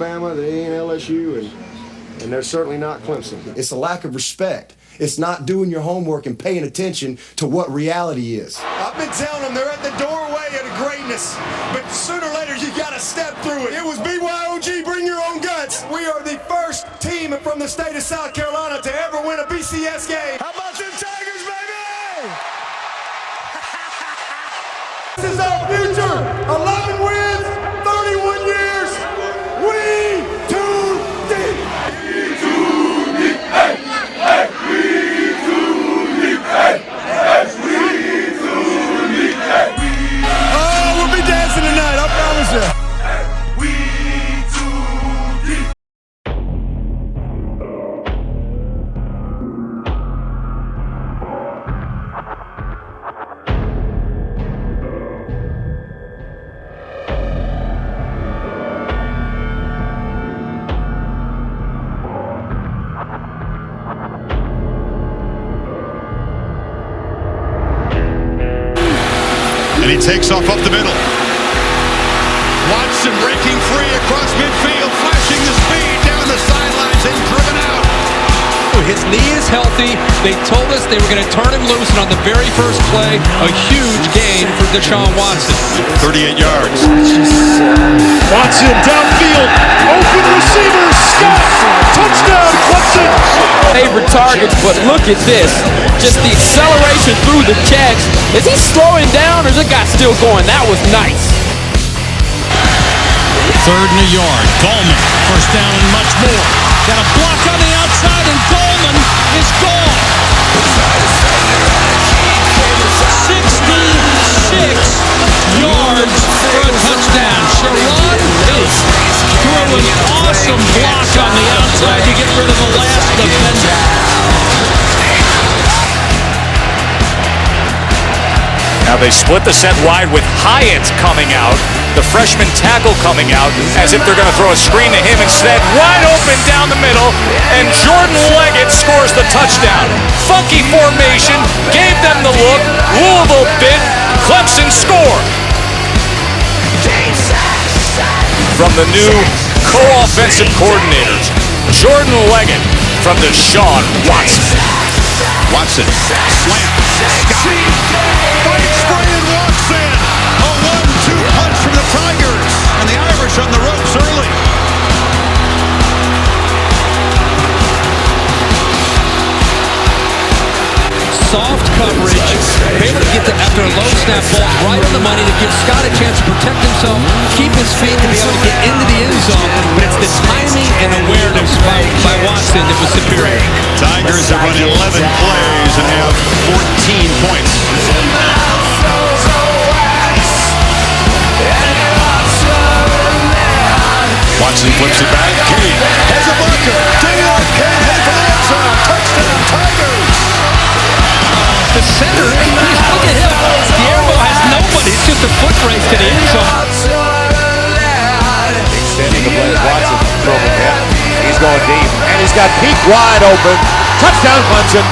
Alabama, they ain't LSU, and they're certainly not Clemson. It's a lack of respect. It's not doing your homework and paying attention to what reality is. I've been telling them they're at the doorway of greatness, but sooner or later you gotta step through it. It was BYOG, bring your own guts. We are the first team from the state of South Carolina to ever win a BCS game. How about them Tigers, baby? This is our future. 11 wins, 31 years. We too deep. We too deep. Hey, hey, we too deep. Hey, hey, we too deep. Hey. Oh, we'll be dancing tonight, I promise you. Hey, we too deep. And he takes off up the middle. Watson breaking free across midfield, flashing the speed down the sidelines and driven out. His knee is healthy. They told us they were going to turn him loose, and on the very first play, a huge gain for Deshaun Watson. 38 yards. Watson downfield, open receiver, Scott, touchdown, Clemson. Favorite targets, but look at this. Just the acceleration through the catch. Is he slowing down, or is the guy still going? That was nice. Third and a yard. Gallman, first down and much more. Got a block on the outside, and Gallman is gone. 66 yards for a touchdown. Sharon Bates threw an awesome block on the outside to get rid of the last defender. Now they split the set wide with Hyatt coming out, the freshman tackle coming out, as if they're going to throw a screen to him instead. Wide open down the middle, and Jordan Leggett scores the touchdown. Funky formation, gave them the look. Louisville bit, Clemson score. From the new co-offensive coordinators, Jordan Leggett from Deshaun Watson. Watson, slant, fights free and walks in. A 1-2 punch from the Tigers, and the Irish on the ropes early. Soft coverage, able to get after a low snap ball right on the money to give Scott a chance to protect himself, keep his feet to be able to get into the end zone, but it's the timing and awareness by Watson that was superior. Tigers have run 11 plays and have 14 points. Watson flips it back. Kane has a blocker. Taylor Kane headed for the end zone. Touchdown, Tigers. The center, look at him. Diego has nobody. It's just a foot race to the end zone. Extending the play. Watson throwing it. He's going deep, and he's got Peak wide open. Touchdown, Clemson.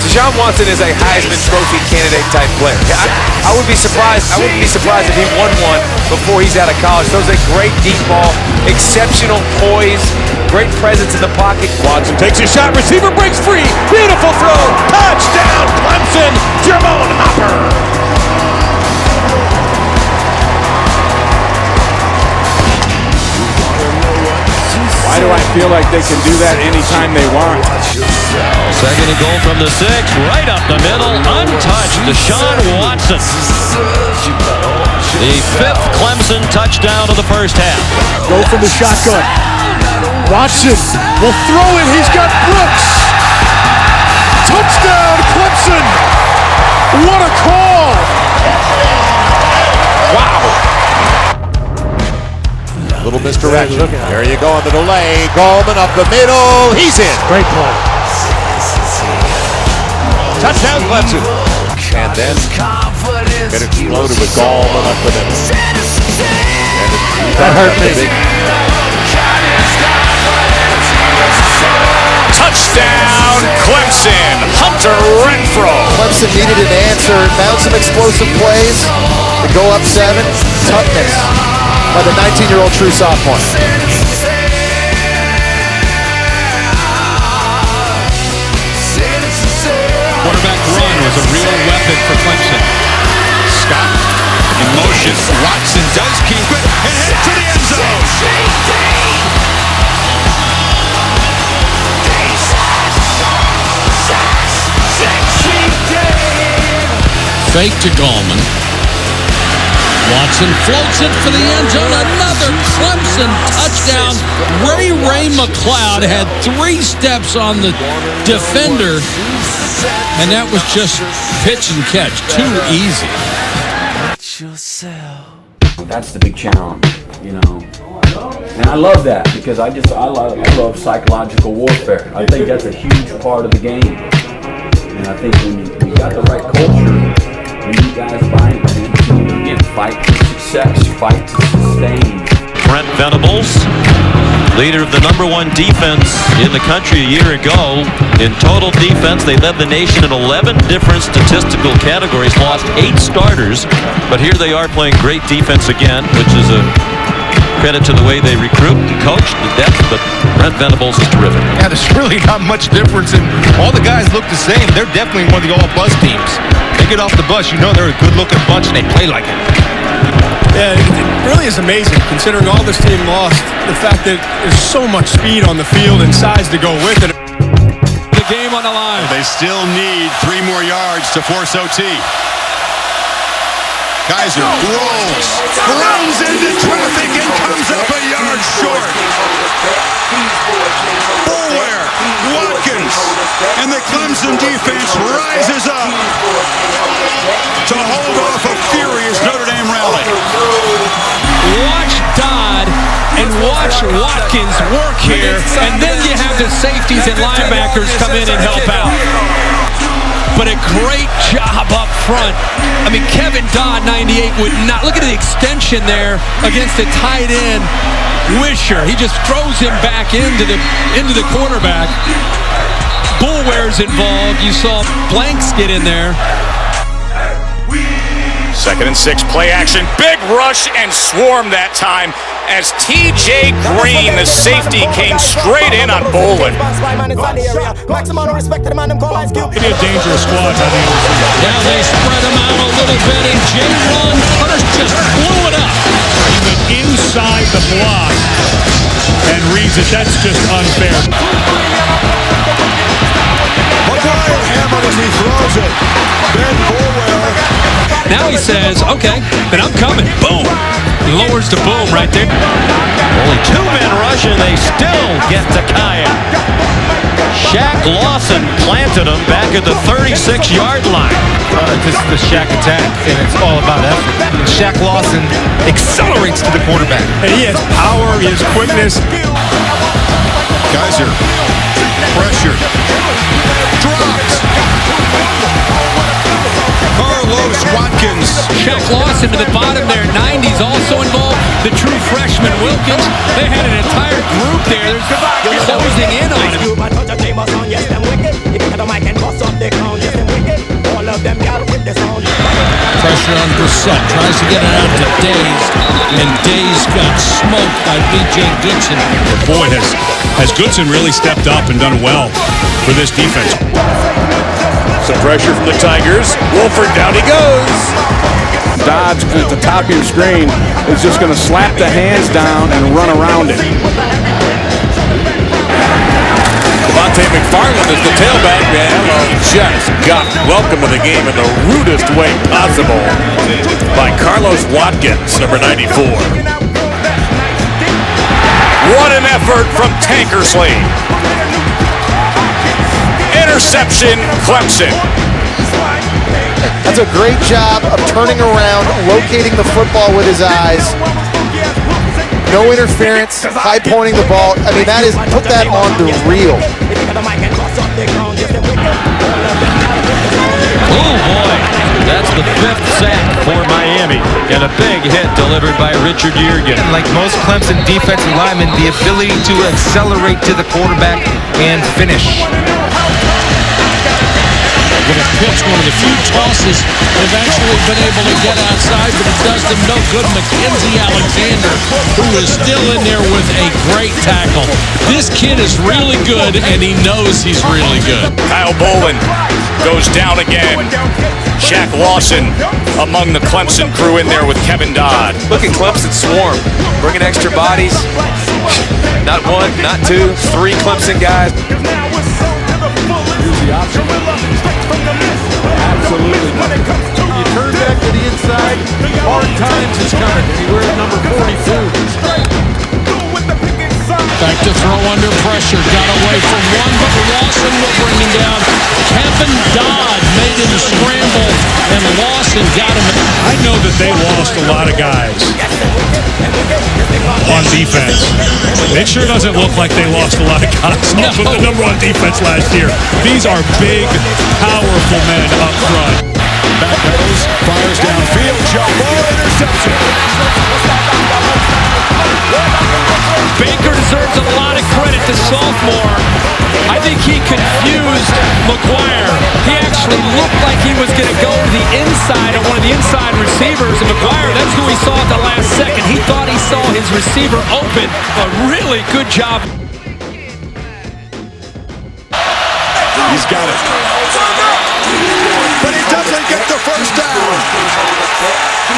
Deshaun Watson is a Heisman Trophy candidate type player. I would be surprised. I wouldn't be surprised if he won one before he's out of college. Throws a great deep ball, exceptional poise, great presence in the pocket. Watson takes a shot. Receiver breaks free. Beautiful throw. Touchdown, Clemson. Jermone Hopper. Why do I feel like they can do that anytime they want? Second and goal from the 6, right up the middle, untouched, Deshaun Watson. The 5th Clemson touchdown of the first half. Go from the shotgun. Watson will throw it. He's got Brooks. Touchdown, Clemson. What a call. Wow. Little misdirection. There you go on the delay. Gallman up the middle. He's in. Great play. Touchdown, Clemson. And then get exploded with Gallman up the middle. That hurt me. Touchdown, Clemson. Hunter Renfrow. Clemson needed an answer. Found some explosive plays to go up 7. Toughness by the 19-year-old true sophomore. Quarterback run was a real weapon for Clemson. Scott in motion. Watson does keep it and head to the end zone. Fake to Gallman. Watson floats it for the end zone. Another Clemson touchdown. Ray McLeod had 3 steps on the defender, and that was just pitch and catch. Too easy. That's the big challenge, you know. And I love that because I love psychological warfare. I think that's a huge part of the game. And I think when you got the right culture, when you guys buy into, again, fight to success, fight to sustain. Brent Venables, leader of the #1 defense in the country a year ago. In total defense, they led the nation in 11 different statistical categories, lost 8 starters, but here they are playing great defense again, which is a credit to the way they recruit and coach, the depth, but Brent Venables is terrific. Yeah, there's really not much difference, and all the guys look the same. They're definitely one of the all-bus teams. They get off the bus, you know they're a good-looking bunch, and they play like it. Yeah, it really is amazing, considering all this team lost, the fact that there's so much speed on the field and size to go with it. The game on the line. They still need 3 more yards to force OT. Kaiser rolls, runs into traffic and comes up a yard short. Boulware, Watkins, and the Clemson defense rises up to hold off a furious Notre Dame rally. Watch Dodd and watch Watkins work here, and then you have the safeties and linebackers come in and help out. But a great job up front. I mean, Kevin Dodd, 98, would not. Look at the extension there against the tight end, Wisher. He just throws him back into the quarterback. Boulware's involved. You saw Blanks get in there. 2nd and 6, play action, big rush and swarm that time as T.J. Green, the safety, came straight in on Bolin. Maybe a dangerous squad by the end. Now they spread them out a little bit, and J-Ron Hurst just blew it up. He went inside the block and reads it. That's just unfair. McGuire hammered as he throws it. Ben Boulware. Now he says, okay, then I'm coming. Boom. He lowers the boom right there. Only 2 men rush, and they still get to Kaya. Shaq Lawson planted him back at the 36-yard line. This is the Shaq attack, and it's all about effort. And Shaq Lawson accelerates to the quarterback. And he has power, he has quickness. Kaiser, pressure, drops. Carlos Watkins. Shaq Lawson to the bottom there. 90's also involved. The true freshman Wilkins. They had an entire group there. They're closing in on him. Pressure on Brissett. Tries to get it out to Days. And Days got smoked by B.J. Goodson. Boy, has Goodson really stepped up and done well for this defense. Some pressure from the Tigers. Wolford, down he goes. Dodd's at the top of your screen is just going to slap the hands down and run around it. Devontae McFarland is the tailback, and just got welcome to the game in the rudest way possible by Carlos Watkins, number 94. What an effort from Tankersley. Interception, Clemson. That's a great job of turning around, locating the football with his eyes. No interference, high pointing the ball. I mean, that is, put that on the reel. Oh boy, that's the 5th sack for Miami, and a big hit delivered by Richard Yeargin. Like most Clemson defensive linemen, the ability to accelerate to the quarterback and finish. would have pitched one of the few tosses they've actually been able to get outside, but it does them no good. Mackensie Alexander, who is still in there with a great tackle. This kid is really good, and he knows he's really good. Kyle Bolin goes down again. Shaq Lawson among the Clemson crew in there with Kevin Dodd. Look at Clemson swarm, bringing extra bodies. Not one, not two, three Clemson guys. Here's the option. Absolutely. You turn back to the inside, hard times is coming. And he wears number 42. Back to throw under pressure. Got away from one, but Lawson will bring him down. Kevin Dodd made him scramble, and Lawson got him. I know that they lost a lot of guys on defense. It sure doesn't look like they lost a lot of guys off of the number one defense last year. These are big, powerful men up front. Backpedals, fires downfield, jump ball, interception. Baker deserves a lot of credit to sophomore. I think he confused McGuire. He actually looked like he was going to go to the inside on one of the inside receivers. And McGuire, that's who he saw at the last second. He thought he saw his receiver open. A really good job. He's got it. But he doesn't get the first down.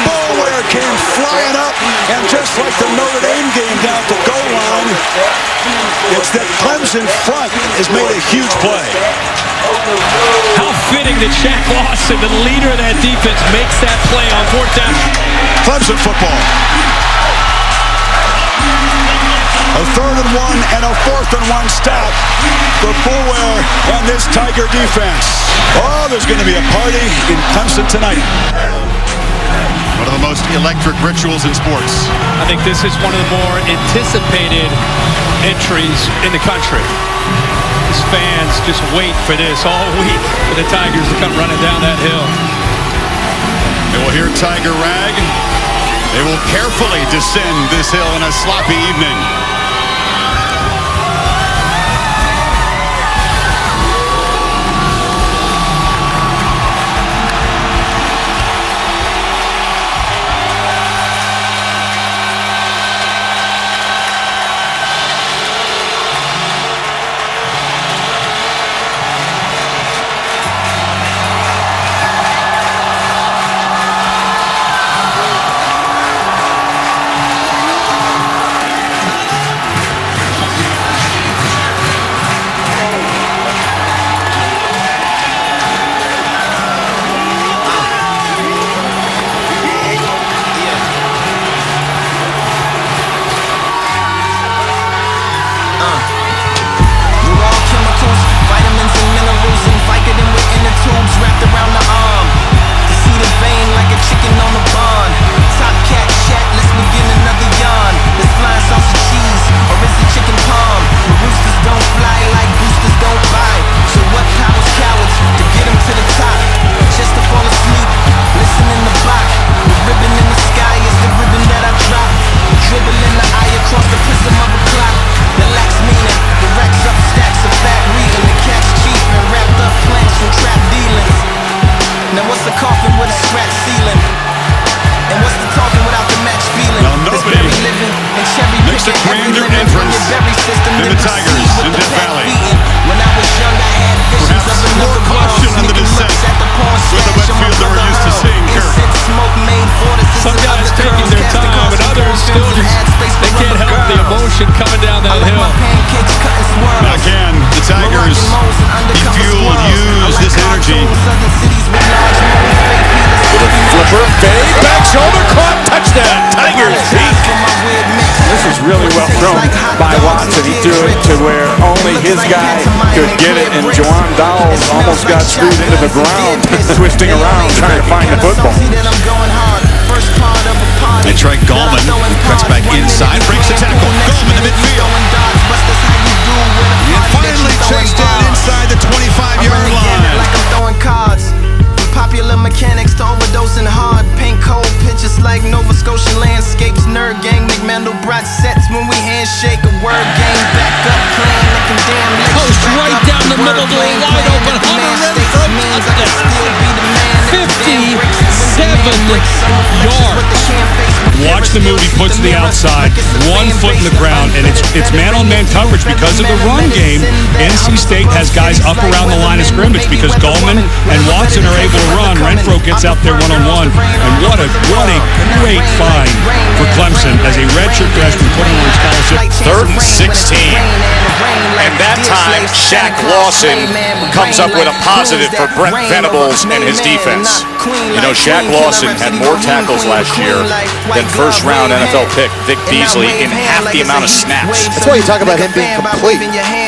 Boulware came flying up, and just like the Notre Dame game down at the goal line, it's that Clemson front has made a huge play. How fitting that Shaq Lawson, the leader of that defense, makes that play on fourth down. Clemson football. A 3rd and 1 and a 4th and 1 stop for Boulware and this Tiger defense. Oh, there's going to be a party in Clemson tonight. One of the most electric rituals in sports. I think this is one of the more anticipated entries in the country. These fans just wait for this all week for the Tigers to come running down that hill. They will hear Tiger Rag. They will carefully descend this hill in a sloppy evening. Coming down that hill. Again, the Tigers, he fueled, used this energy. With a flipper, fade, back shoulder, caught, touchdown, Tigers beat. This is really well thrown by Watson. He threw it to where only his guy could get it, and Juwan Dowles almost got screwed into the ground, twisting around, trying to find the football. They try Gallman, who cuts back inside, breaks the tackle. Gallman to midfield. And finally chased down inside the 25-yard line. Like I'm throwing cards. Popular mechanics to overdosing hard. Paint cold pictures like Nova Scotian landscapes. Nerd gang, McMandel brought sets when we handshake. A word game back up, playing like a damn Post right down the middle to a wide open Hunter Renfro. yards. Watch the move he puts to the outside, 1 foot in the ground, and it's man-on-man coverage because of the run game. NC State has guys up around the line of scrimmage because Gallman and Watson are able to run. Renfro gets out there one-on-one, and what a great find for Clemson as a redshirt freshman putting on scholarship. 3rd and 16. And that time, Shaq Lawson comes up with a positive for Brent Venables and his defense. You know, Shaq Lawson had more tackles last year than first-round NFL pick Vic Beasley in half the amount of snaps. That's why you talk about him being complete.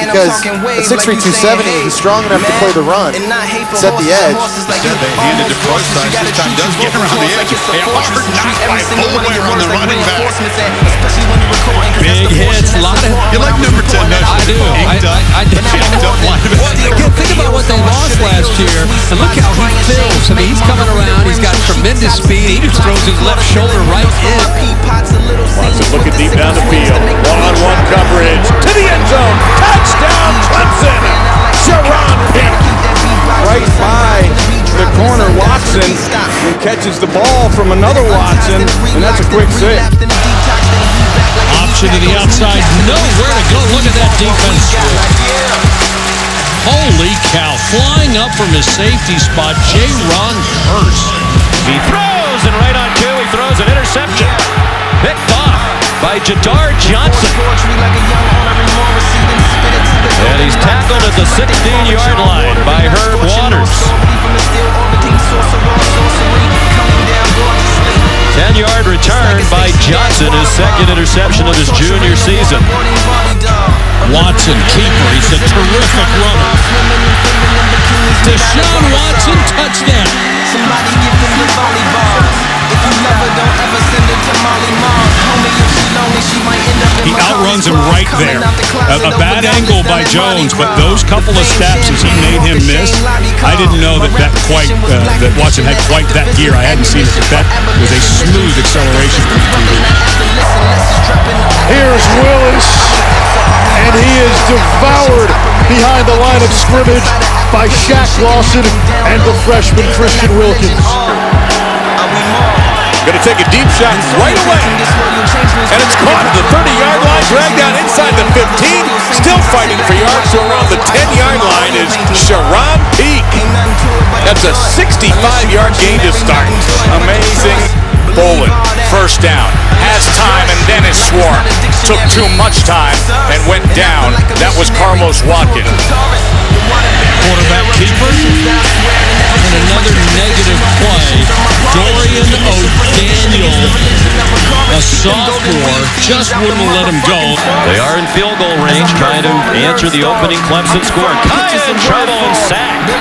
Because at 6'3", 270, he's strong enough to play the run, set the edge. Instead, they handed to Prosise. This time does get around the edge. A hard knock by Fullaway on the running back. Big hits, a lot of... You like number 10, don't you? I do. I do. Think about what they lost last year, and look how he fills. I mean, he's coming around. He's got tremendous speed. He just throws his left shoulder right in. Watson looking deep down the field. One-on-one coverage to the end zone. Touchdown, Clemson. Sharon Pick. Right by the corner, Watson, and catches the ball from another Watson, and that's a quick save. Option to the outside. Nowhere to go. Look at that defense. Holy cow. Flying up from his safety spot, J-Ron Hurst. He throws, and right on cue, he throws an interception. Picked off by Jadar Johnson. And he's tackled at the 16-yard line by Herb Waters. 10-yard return by Johnson, his second interception of his junior season. Watson, keeper. He's a terrific runner. Deshaun Watson, touchdown. Somebody give him the volleyball. If you love her, don't ever send it to Molly Mom. Homie, if she lonely, she might end up in He outruns him right there. A bad angle by Jones, but those couple of steps as he made him miss, I didn't know that Watson had quite that gear. I hadn't seen it, but that was a smooth acceleration from the TV. Here's Willis, and he is devoured behind the line of scrimmage by Shaq Lawson and the freshman Christian Wilkins. Going to take a deep shot right away. And it's caught at the 30-yard line, dragged down inside the 15. Still fighting for yards to around the 10-yard line is Sharon Peak. That's a 65-yard gain to start. Amazing. Bolin, first down, has time and then is swarmed. Took too much time and went down. That was Carlos Watkins. Quarterback keeper. And another negative play. Dorian O'Daniel, a sophomore, just wouldn't let him go. They are in field goal range, trying to answer the opening Clemson score. Kaya in trouble and sacked.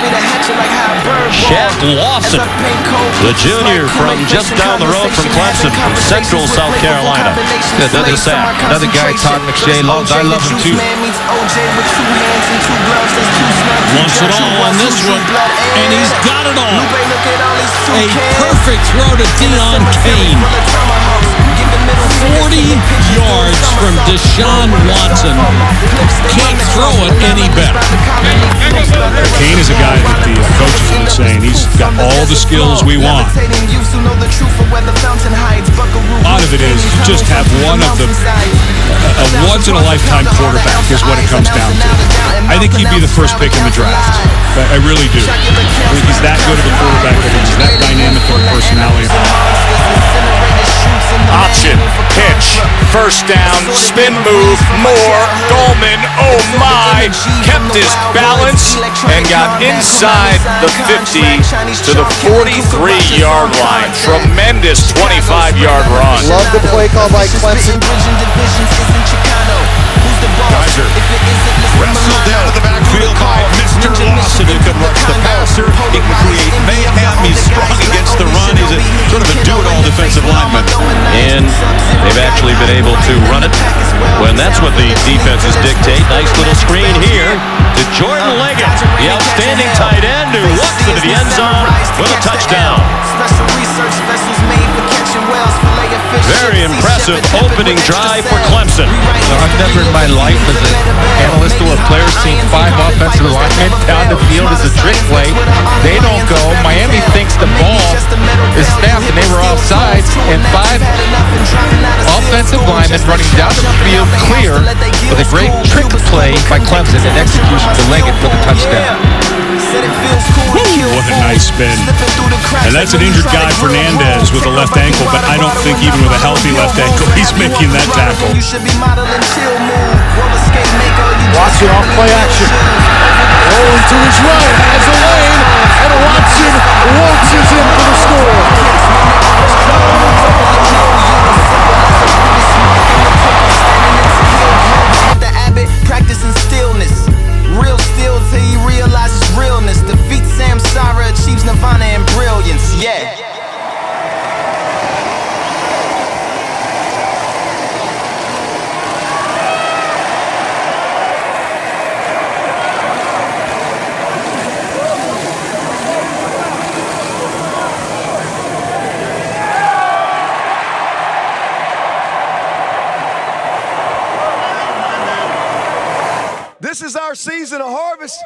Shaq Lawson, the junior from just down the road from Clemson, from Central South Carolina. Another sack. Another guy Todd McShay loves. I love him too. Wants it all on this one, and he's got it all. A perfect throw to Deion Kane. 40 yards from Deshaun Watson. Can't throw it any better. Kane is a guy that the coaches have been saying he's got all the skills we want. A lot of it is you just have one of the a once-in-a-lifetime quarterback is what it comes down to. I think he'd be the first pick in the draft. I really do. I think he's that good of a quarterback. I think he's that dynamic of a personality. Option, pitch, first down, spin move, more, Gallman, oh my, kept his balance and got inside the 50 to the 43-yard line. Tremendous 25-yard run. Love the play call by Clemson. Geyser wrestled down to the backfield by Mr. Lawson, who can rush the passer. He can create mayhem. He's strong against the run. He's a sort of a do-it-all defensive lineman. And they've actually been able to run it when that's what the defenses dictate. Nice little screen here to Jordan Leggett, the outstanding tight end who walks into the end zone with a touchdown. Very impressive opening drive for Clemson. I've never in my life as an analyst or a player seen 5 offensive linemen down the field as a trick play. They don't go. Miami thinks the ball is half, and they were offside, and 5 offensive linemen running down the field clear with a great trick play by Clemson and execution to Leggett for the touchdown. What a nice spin. And that's an injured guy, Fernandez, with a left ankle, but I don't think even with a healthy left ankle, he's making that tackle. Watson off play action. Rolling to his right, has a lane, and Watson waltzes in for the score. The Abbott practicing stillness. Real still till he realizes realness. Defeat Samsara, achieves nirvana and brilliance. Yeah. This is our season of harvest,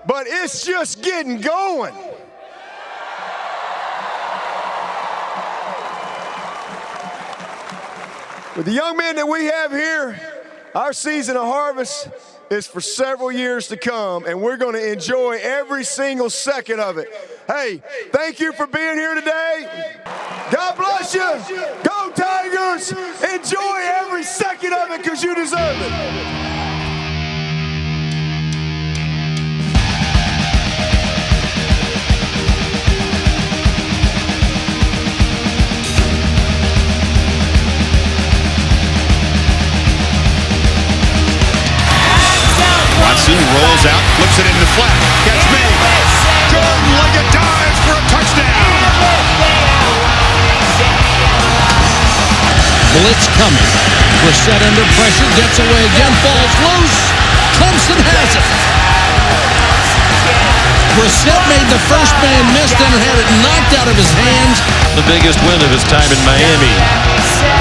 but it's just getting going. With the young men that we have here, our season of harvest is for several years to come, and we're going to enjoy every single second of it. Hey, thank you for being here today. God bless you. Go Tigers. Enjoy every second of it because you deserve it. Watson rolls out, flips it into flat. Catch me. Jordan Leggett dives for a touchdown. Blitz coming. Brissett under pressure, gets away again, falls loose. Clemson has it. Brissett made the first man miss, then had it knocked out of his hands. The biggest win of his time in Miami.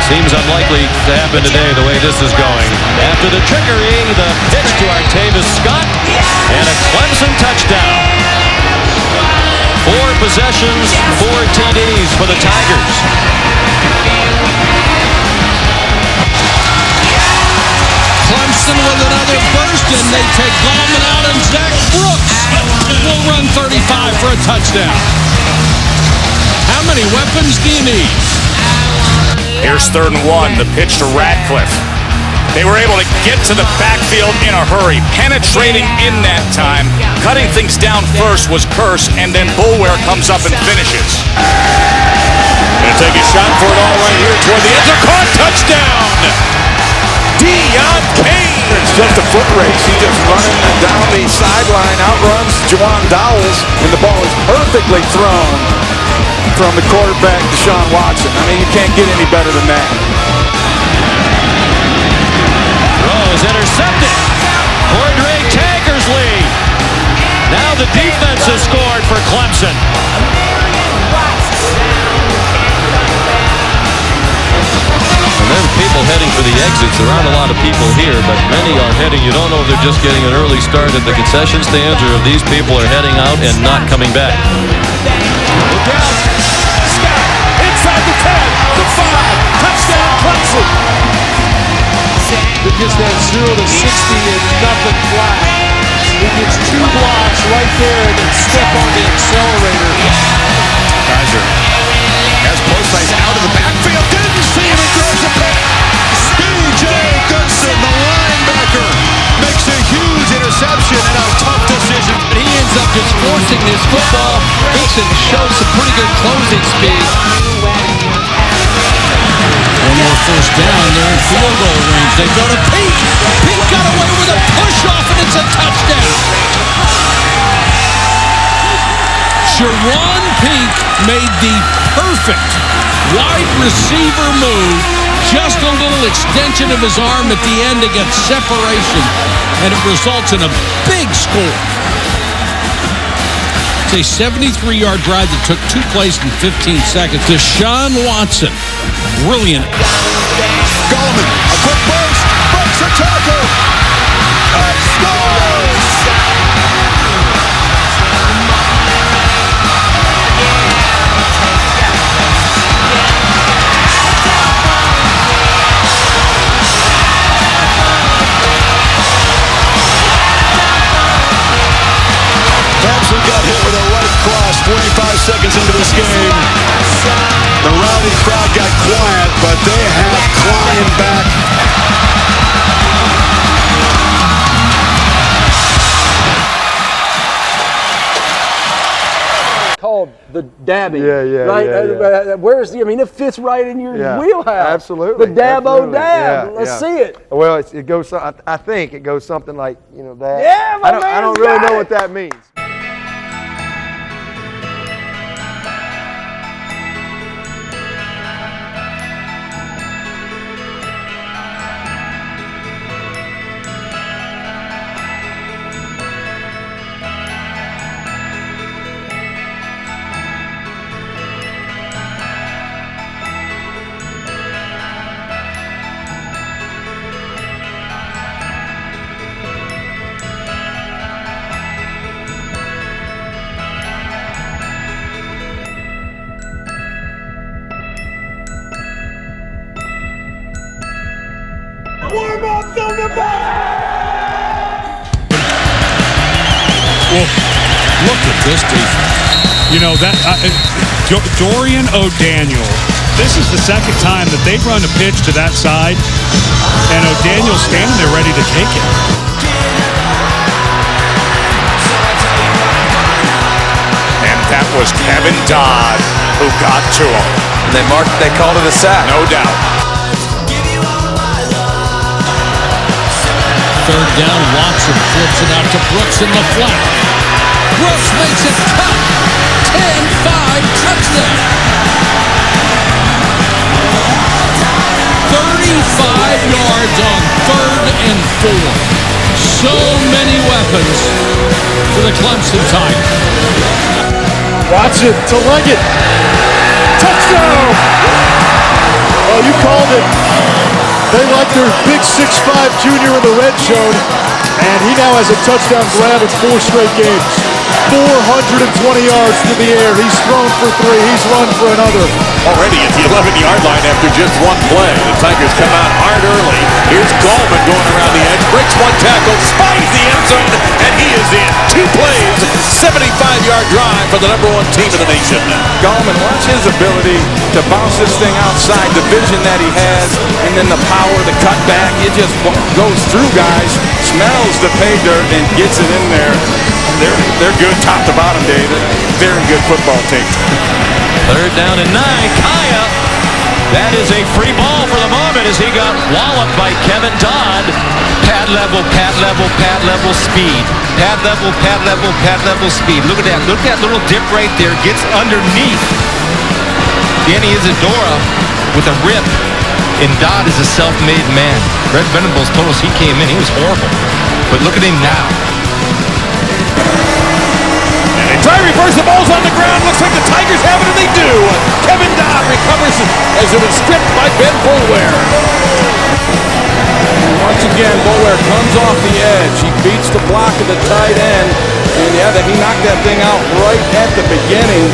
Seems unlikely to happen today the way this is going. After the trickery, the pitch to Artavis Scott, and a Clemson touchdown. 4 possessions, 4 TDs for the Tigers. Clemson with another burst, and they take Gallman out, and Zach Brooks will run 35 for a touchdown. How many weapons do you need? Here's 3rd and 1, the pitch to Radcliffe. They were able to get to the backfield in a hurry, penetrating in that time. Cutting things down first was Curse, and then Bulware comes up and finishes. Gonna take a shot for it all right here toward the end. Caught, touchdown! Deion Kane! It's just a foot race. He just running down the sideline, outruns Juwan Dowles, and the ball is perfectly thrown from the quarterback, Deshaun Watson. I mean, you can't get any better than that. Throw is intercepted. Cordray Tankersley. Now the defense has scored for Clemson. And there are people heading for the exits. There aren't a lot of people here, but many are heading. You don't know if they're just getting an early start at the concession stands or if these people are heading out and not coming back. Look out. Scott inside the 10, the 5. Touchdown Clemson. He gets that 0 to 60 and nothing flat. He gets 2 blocks right there and then step on the accelerator. Kaiser has Postle's out of the backfield. Didn't see him and throws a pick. B.J. Goodson, the linebacker, makes a huge interception and a tough decision. But he ends up just forcing this football. Goodson shows some pretty good closing speed. One more first down. They're in field goal range. They go to Pink. Pink got away with a push-off, and it's a touchdown. Sharon Pink made the perfect wide receiver move. Just a little extension of his arm at the end to get separation, and it results in a big score. It's a 73-yard drive that took 2 plays in 15 seconds. Deshaun Watson, brilliant. Gallman, a quick burst, breaks a tackle, and scores! seconds into this game. The rowdy crowd got quiet, but they have climbed back. Called the dabby. Yeah. Where's the? I mean, it fits right in your wheelhouse. Absolutely. The dab-o-dab. Let's see it. Well, it goes. I think it goes something like that. Yeah, I don't really know what that means. Warm up on the Look at this defense. You know, that Dorian O'Daniel, this is the second time that they've run a pitch to that side, and O'Daniel's standing there ready to take it. And that was Kevin Dodd who got to him. And they called it a sack. No doubt. Third down, Watson flips it out to Brooks in the flat. Brooks makes it cut. 10-5 touchdown. 35 yards on 3rd and 4. So many weapons for the Clemson Tigers. Watson to Leggett. Touchdown! Oh, you called it. They like their big 6'5" junior in the red zone, and he now has a touchdown grab in 4 straight games. 420 yards through the air. He's thrown for 3. He's run for another. Already at the 11-yard line after just one play. The Tigers come out hard early. Here's Gallman going around the edge. Breaks one tackle, spies the end zone, and he is in. 2 plays, 75-yard drive for the #1 team in the nation. Gallman, watch his ability to bounce this thing outside, the vision that he has, and then the power, the cutback. It just goes through guys, smells the pay dirt, and gets it in there. They're good top to bottom, Dave. Very good football team. 3rd down and 9. Kaya. That is a free ball for the moment as he got walloped by Kevin Dodd. Pad level, speed. Pad level, speed. Look at that. Look at that little dip right there. Gets underneath Danny Isadora with a rip. And Dodd is a self-made man. Brett Venables told us he came in. He was horrible. But look at him now. And they try to reverse. The ball's on the ground. Looks like the Tigers have it, and they do. Kevin Dodd recovers as it was stripped by Ben Boulware. Once again, Boulware comes off the edge. He beats the block of the tight end. And he knocked that thing out right at the beginning.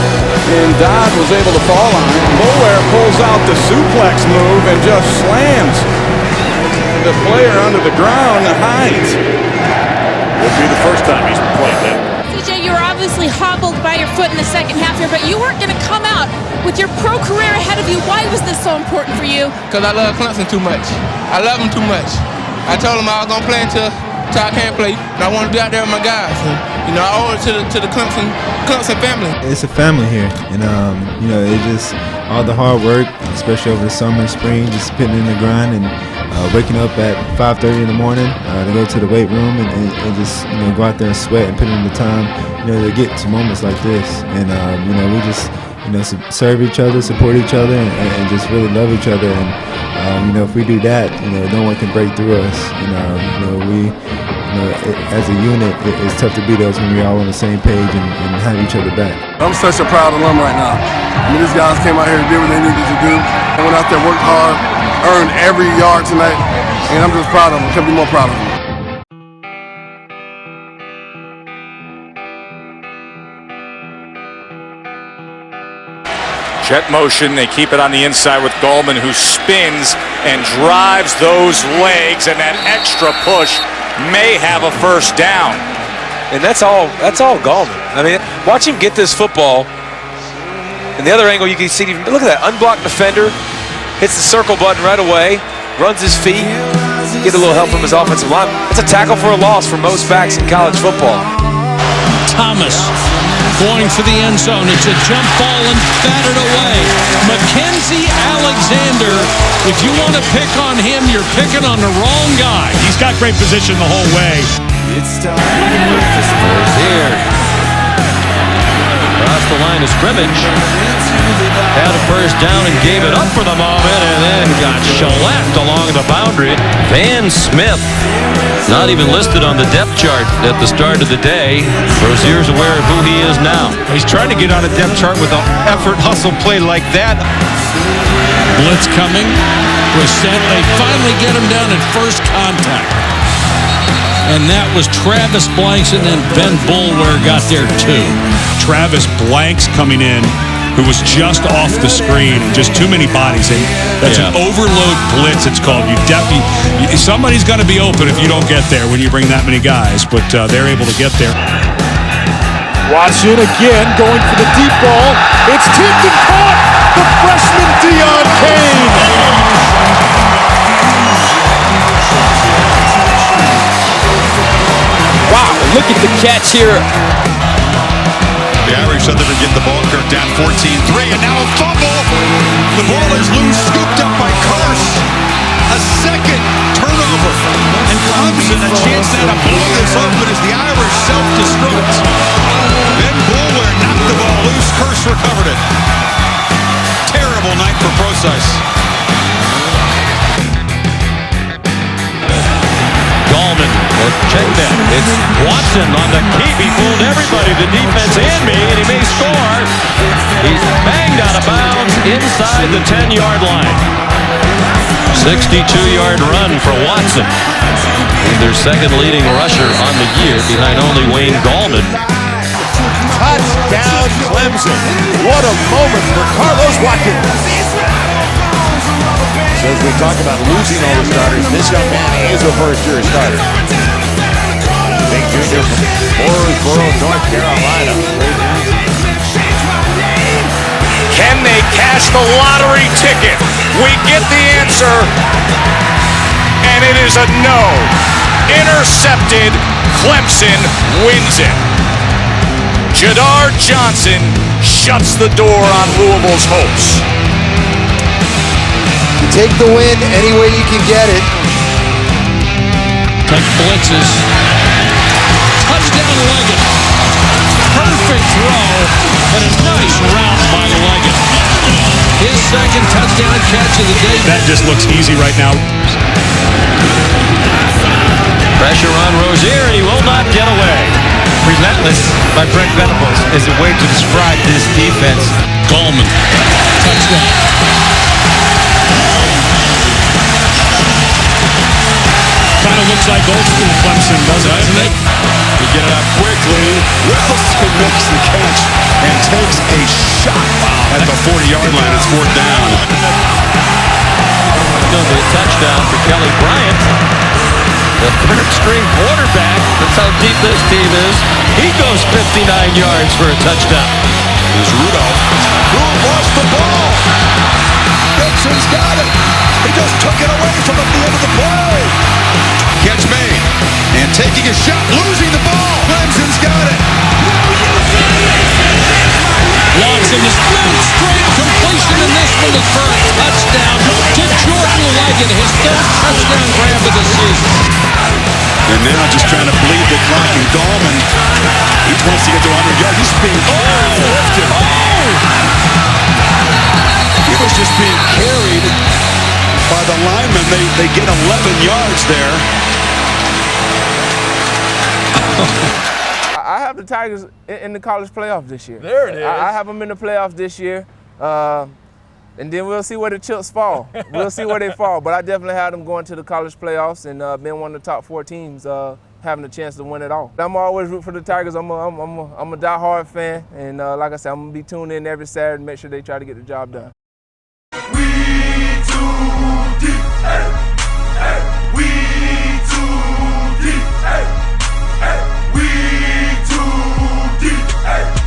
And Dodd was able to fall on it. Boulware pulls out the suplex move and just slams the player under the ground and hides. Would be the first time he's played that. CJ, you were obviously hobbled by your foot in the second half here, but you weren't going to come out with your pro career ahead of you. Why was this so important for you? Because I love Clemson too much. I love them too much. I told them I was going to play until I can't play, and I want to be out there with my guys. And, I owe it to the Clemson family. It's a family here, and it's just all the hard work, especially over the summer and spring, just putting in the grind and waking up at 5:30 in the morning to go to the weight room and just go out there and sweat and put in the time to get to moments like this. And we just serve each other, support each other, and just really love each other. And if we do that, no one can break through us. We as a unit, it's tough to beat us when we're all on the same page and have each other back. I'm such a proud alum right now. I mean, these guys came out here and did what they needed to do. They went out there, worked hard, earned every yard tonight, and I'm just proud of them. Couldn't be more proud of them. Jet motion, they keep it on the inside with Gallman, who spins and drives those legs, and that extra push may have a first down. And that's all Gallman. I mean, watch him get this football And the other angle, you can see, look at that, unblocked defender, hits the circle button right away, runs his feet, get a little help from his offensive line. It's a tackle for a loss for most backs in college football. Thomas going for the end zone. It's a jump ball and batted away. Mackensie Alexander, if you want to pick on him, you're picking on the wrong guy. He's got great position the whole way. Here. Across the line of scrimmage. Had a first down and gave it up for the moment and then got shellacked along the boundary. Van Smith, not even listed on the depth chart at the start of the day. Rozier's aware of who he is now. He's trying to get on a depth chart with an effort hustle play like that. Blitz coming. Was sent. They finally get him down at first contact. And that was Travis Blanks, and then Ben Boulware got there too. Travis Blanks coming in, who was just off the screen, just too many bodies. And that's an overload blitz, it's called. Somebody's going to be open if you don't get there when you bring that many guys, but they're able to get there. Watson again going for the deep ball. It's tipped and caught. The freshman Deshaun Kane. Wow, look at the catch here. The Irish said they would get the ball curved down 14-3, and now a fumble. The ball is loose, scooped up by Curse. A second turnover. And Clemson a chance now to blow this open as the Irish self-destruct. Ben Boulware knocked the ball loose. Curse recovered it. Terrible night for Procise. Gallman, check that. It's Watson on the keep. He fooled everybody, the defense and me, and he may score. He's banged out of bounds inside the 10-yard line. 62-yard run for Watson. He's their second leading rusher on the year behind only Wayne Gallman. Touchdown Clemson. What a moment for Carlos Watkins. So as we talk about losing all the starters, this young man is a first-year starter. Big junior from Mooresboro, North Carolina. Can they cash the lottery ticket? We get the answer, and it is a no. Intercepted. Clemson wins it. Jadar Johnson shuts the door on Louisville's hopes. You take the win any way you can get it. Take blitzes. Touchdown Leggett. Perfect throw, but a nice route by Leggett. His second touchdown catch of the day. That just looks easy right now. Pressure on Rozier, and he will not get away. Relentless by Brent Venables is a way to describe this defense. Gallman. Touchdown. Kind of looks like old school Clemson, doesn't it? To get it up quickly, Wilson makes the catch and takes a shot at the 40-yard line. It's fourth down. It's going to be a touchdown for Kelly Bryant, the third-string quarterback. That's how deep this team is. He goes 59 yards for a touchdown. Here's Rudolph. Who lost the ball? Dixon's got it. He just took it away from him at the end of the play. Catch made. And taking a shot, losing the ball. Clemson's got it. Watson is thrown straight completion, and this one is for a touchdown to Jordan Leggett, his third touchdown grab of the season. And now just trying to bleed the clock, and Gallman, he wants to get to 100 yards. He's being lifted. He was just being carried by the linemen. They get 11 yards there. I have the Tigers in the college playoff this year. There it is. I have them in the playoffs this year. And then we'll see where the chips fall. We'll see where they fall. But I definitely have them going to the college playoffs and being one of the top 4 teams, having a chance to win it all. I'm always root for the Tigers. I'm a diehard fan. And like I said, I'm going to be tuned in every Saturday and make sure they try to get the job done. We too deep. Hey, hey. We too deep. Hey, hey. We too deep. Hey.